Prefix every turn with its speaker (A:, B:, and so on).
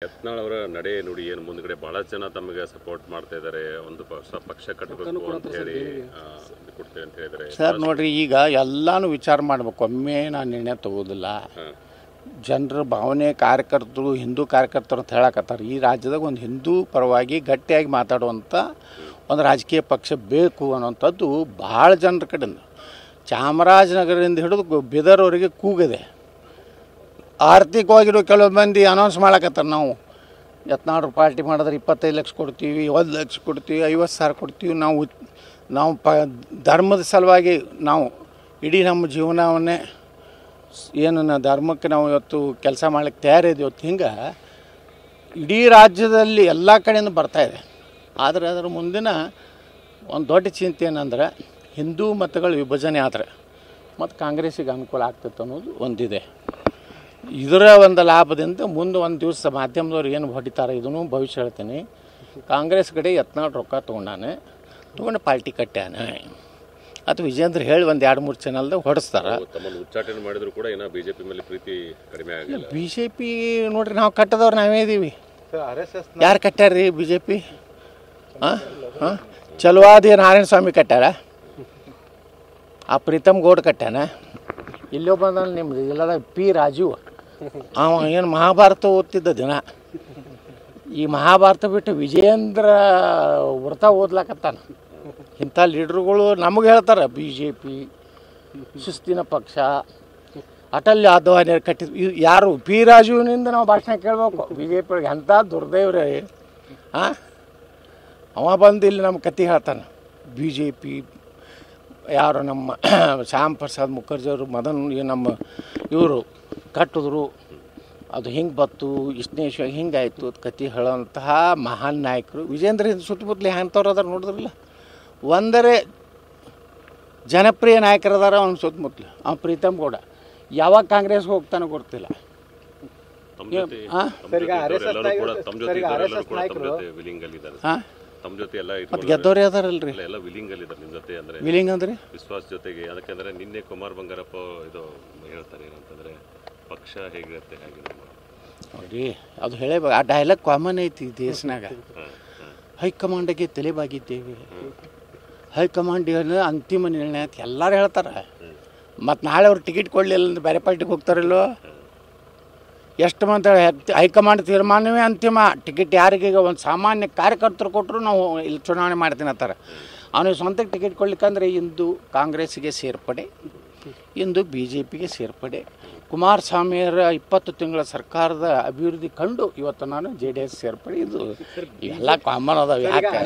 A: ಯತ್ನಾಳ್ ಅವರ ನಡೆ ನುಡಿ ಏನು ಮುಂದ್ಗಡೆ ಬಹಳ ಜನ ತಮಗೆ ಸಪೋರ್ಟ್ ಮಾಡ್ತಾ ಇದ್ದಾರೆ, ಒಂದು ಪಕ್ಷ ಕಟ್ಟಬೇಕು ಅಂತ ಹೇಳಿ ಕೊಡ್ತೇವೆ ಅಂತ ಹೇಳಿದರೆ
B: ಸರ್ ನೋಡ್ರಿ, ಈಗ ಎಲ್ಲಾನು ವಿಚಾರ ಮಾಡಬೇಕು. ಒಮ್ಮೆ ನಾನು ನಿರ್ಣಯ ತಗೋದಿಲ್ಲ. ಜನರ ಭಾವನೆ, ಕಾರ್ಯಕರ್ತರು, ಹಿಂದೂ ಕಾರ್ಯಕರ್ತರು ಅಂತ ಹೇಳಕತ್ತಾರೆ. ಈ ರಾಜ್ಯದಾಗ ಒಂದು ಹಿಂದೂ ಪರವಾಗಿ ಗಟ್ಟಿಯಾಗಿ ಮಾತಾಡುವಂಥ ಒಂದು ರಾಜಕೀಯ ಪಕ್ಷ ಬೇಕು ಅನ್ನೋಂಥದ್ದು ಭಾಳ ಜನರ ಕಡೆಯಿಂದ, ಚಾಮರಾಜನಗರದಿಂದ ಹಿಡಿದು ಬೀದರ್ವರೆಗೆ ಕೂಗಿದೆ. ಆರ್ಥಿಕವಾಗಿರೋ ಕೆಲವು ಮಂದಿ ಅನೌನ್ಸ್ ಮಾಡಕತ್ತಾರೆ, ನಾವು ಯತ್ನಾಳ್ ಪಾರ್ಟಿ ಮಾಡಿದ್ರೆ 25 ಲಕ್ಷ ಕೊಡ್ತೀವಿ, 1 ಲಕ್ಷ ಕೊಡ್ತೀವಿ, 50,000 ಕೊಡ್ತೀವಿ. ನಾವು ಧರ್ಮದ ಸಲುವಾಗಿ ನಾವು ಇಡೀ ನಮ್ಮ ಜೀವನವನ್ನೇ ಏನು ಧರ್ಮಕ್ಕೆ ನಾವು ಇವತ್ತು ಕೆಲಸ ಮಾಡ್ಲಿಕ್ಕೆ ತಯಾರಿದೆ. ಇವತ್ತು ಹಿಂಗೆ ಇಡೀ ರಾಜ್ಯದಲ್ಲಿ ಎಲ್ಲ ಕಡೆಯಿಂದ ಬರ್ತಾಯಿದೆ. ಆದರೆ ಅದರ ಮುಂದಿನ ಒಂದು ದೊಡ್ಡ ಚಿಂತೆ ಏನಂದ್ರೆ, ಹಿಂದೂ ಮತಗಳ ವಿಭಜನೆ ಆದರೆ ಮತ್ತು ಕಾಂಗ್ರೆಸ್ಸಿಗೆ ಅನುಕೂಲ ಆಗ್ತೈತೆ ಅನ್ನೋದು ಒಂದಿದೆ. ಇದರ ಒಂದು ಲಾಭದಿಂದ ಮುಂದೆ ಒಂದು ದಿವಸ ಮಾಧ್ಯಮದವ್ರು ಏನು ಹೊಡಿತಾರೆ ಇದನ್ನು ಭವಿಷ್ಯ ಹೇಳ್ತೀನಿ. ಕಾಂಗ್ರೆಸ್ ಕಡೆ ಯತ್ನಾಳ್ ರೊಕ್ಕ ತೊಗೊಂಡು ಪಾರ್ಟಿ ಕಟ್ಟ್ಯಾನೆ ಅಥವಾ ವಿಜೇಂದ್ರ ಹೇಳಿ ಒಂದು 2-3 ಚಾನಲ್ದಾಗ ಹೊಡೆಸ್ತಾರೆ.
A: ಉಚ್ಚಾಟನೆ ಮಾಡಿದ್ರು ಕೂಡ ಏನೋ ಬಿಜೆಪಿ ಮೇಲೆ ಪ್ರೀತಿ ಕಡಿಮೆ ಆಗಿಲ್ಲ.
B: ಬಿಜೆಪಿ ನೋಡ್ರಿ, ನಾವು ಕಟ್ಟದವ್ರು ನಾವೇ ಇದ್ದೀವಿ. ಯಾರು ಕಟ್ಟ್ಯಾರ್ರಿ ಬಿಜೆಪಿ? ಚಲವಾದಿ ನಾರಾಯಣ ಸ್ವಾಮಿ ಕಟ್ಟ್ಯಾರ, ಆ ಪ್ರೀತಮ್ ಗೌಡ್ ಕಟ್ಟ್ಯಾನ, ಇಲ್ಲೋ ಬಂದ ನಿಮ್ದು ಇಲ್ಲದಾಗ ಪಿ ರಾಜು, ಅವ ಏನು ಮಹಾಭಾರತ ಓದ್ತಿದ್ದ ದಿನ. ಈ ಮಹಾಭಾರತ ಬಿಟ್ಟು ವಿಜೇಂದ್ರ ವ್ರತ ಓದ್ಲಾಕತ್ತಾನ. ಇಂಥ ಲೀಡ್ರುಗಳು ನಮಗೆ ಹೇಳ್ತಾರೆ ಬಿ ಜೆ ಪಿ ಶಿಸ್ತಿನ ಪಕ್ಷ, ಅಟಲ್ ಯಾದವ್ ಕಟ್ಟಿದ್ ಯಾರು ಪಿ ರಾಜುವಿನಿಂದ ನಾವು ಭಾಷಣ ಕೇಳಬೇಕು. ಬಿ ಜೆ ಪಿ ಒಳಗೆ ಎಂಥ ದುರ್ದೈವ್ರಿ. ಅವ ಬಂದು ಇಲ್ಲಿ ನಮ್ಮ ಕತೆ ಹೇಳ್ತಾನೆ. ಬಿ ಜೆ ಪಿ ಯಾರು ನಮ್ಮ ಶ್ಯಾಮ್ ಪ್ರಸಾದ್ ಮುಖರ್ಜಿಯವರು ನಮ್ಮ ಇವರು ಕಟ್ಟಿದ್ರು, ಅದು ಹಿಂಗೆ ಬತ್ತು, ಇಷ್ಟನೇಶ್ವ ಹಿಂಗಾಯಿತು ಅದು ಕತೆ ಹೇಳೋಂತಹ ಮಹಾನ್ ನಾಯಕರು ವಿಜೇಂದ್ರ ಸುತ್ತಮುತ್ತಲು ಅಂಥವ್ರು ಅದಾರ ನೋಡಿದ್ರಲ್ಲ. ಒಂದರೆ ಜನಪ್ರಿಯ ನಾಯಕರದಾರ ಅವ್ನ ಸುತ್ತಮುತ್ತಲು. ಅವ್ನು ಪ್ರೀತಮ್ ಗೌಡ ಯಾವಾಗ ಕಾಂಗ್ರೆಸ್ಗೆ ಹೋಗ್ತಾನೋ ಗೊತ್ತಿಲ್ಲ. ಮತ್ತು ಗೆದ್ದವ್ರು ಯಾವ್ದಾರಲ್ರಿ ವಿಲಿಂಗ್ ಅಂದ್ರೆ
A: ವಿಶ್ವಾಸ ಜೊತೆಗೆ. ಯಾಕಂದ್ರೆ ನಿನ್ನೆ ಕುಮಾರ್ ಬಂಗಾರಪ್ಪ ಇದು ಹೇಳ್ತಾರೆ ಏನಂತಂದ್ರೆ, ಪಕ್ಷ ಹೇಗಿರುತ್ತೆ ಹಾಗೆ
B: ನೋಡಿ, ಅದು ಹೇಳಬೇಕು. ಆ ಡೈಲಾಗ್ ಕಾಮನ್ ಐತಿ ದೇಶನಾಗ. ಹೈಕಮಾಂಡಿಗೆ ತಲೆಬಾಗಿದ್ದೇವೆ, ಹೈಕಮಾಂಡ್ ಅಂತಿಮ ನಿರ್ಣಯ ಅಂತ ಎಲ್ಲರೂ ಹೇಳ್ತಾರೆ. ಮತ್ತು ನಾಳೆ ಅವ್ರು ಟಿಕೆಟ್ ಕೊಡಲಿಲ್ಲ ಅಂದ್ರೆ ಬೇರೆ ಪಾರ್ಟಿಗೆ ಹೋಗ್ತಾರಲ್ಲೋ. ಎಷ್ಟು ಮಂದಿ ಹೈಕಮಾಂಡ್ ತೀರ್ಮಾನವೇ ಅಂತಿಮ. ಟಿಕೆಟ್ ಯಾರಿಗೆ ಒಂದು ಸಾಮಾನ್ಯ ಕಾರ್ಯಕರ್ತರು ಕೊಟ್ಟರು ನಾವು ಇಲ್ಲಿ ಚುನಾವಣೆ ಮಾಡ್ತೀನಿ ಅಂತಾರೆ. ಅವನಿಗೆ ಸ್ವಂತಕ್ಕೆ ಟಿಕೆಟ್ ಕೊಡ್ಲಿಕ್ಕಂದ್ರೆ ಇಂದು ಕಾಂಗ್ರೆಸ್ಸಿಗೆ ಸೇರ್ಪಡೆ, ಇಂದು ಬಿ ಜೆ ಪಿಗೆ ಸೇರ್ಪಡೆ. ಕುಮಾರಸ್ವಾಮಿಯವರ 20 ತಿಂಗಳ ಸರ್ಕಾರದ ಅಭಿವೃದ್ಧಿ ಕಂಡು ಇವತ್ತು ನಾನು JDS ಸೇರ್ಪಡೆ. ಇದು ಎಲ್ಲ ಕಾಮನ್ ಅದಾವೆ. ಯಾಕೆ